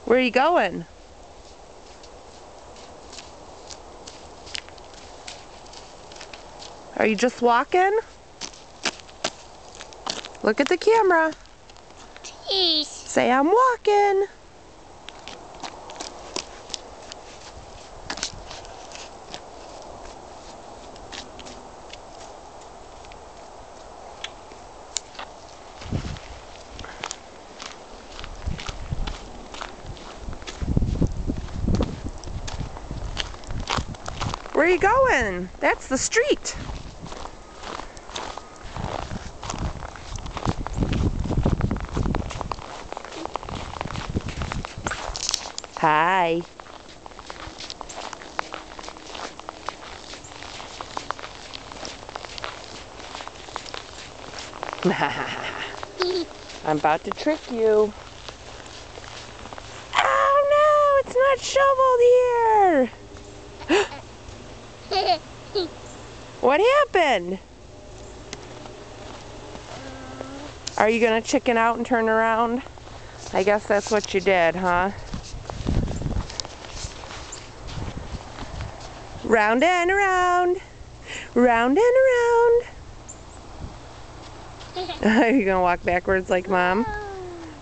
Where are you going? Are you just walking? Look at the camera. Peace. Say, I'm walking. Where are you going? That's the street. Hi. I'm about to trick you. Oh no, it's not shoveled here. What happened? Are you gonna chicken out and turn around? I guess that's what you did, huh? Round and around. Round and around. Are you gonna walk backwards like Mom?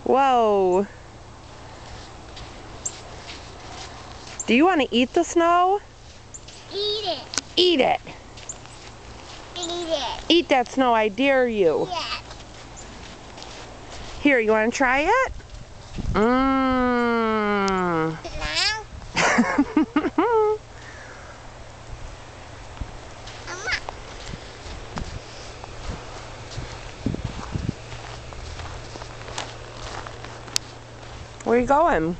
Whoa. Do you want to eat the snow? Eat it. Eat it. Eat it. Eat that snow, I dare you. Yeah. Here, you want to try it? Mmm. Where are you going?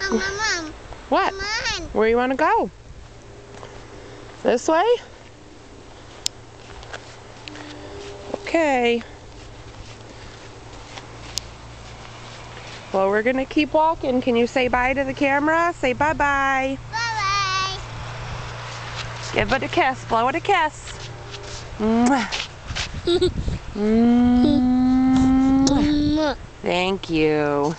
Mom. What? Come on. Where you want to go? This way? Okay. Well, we're going to keep walking. Can you say bye to the camera? Say bye-bye. Bye-bye. Give it a kiss. Blow it a kiss. Mwah. Mwah. Thank you.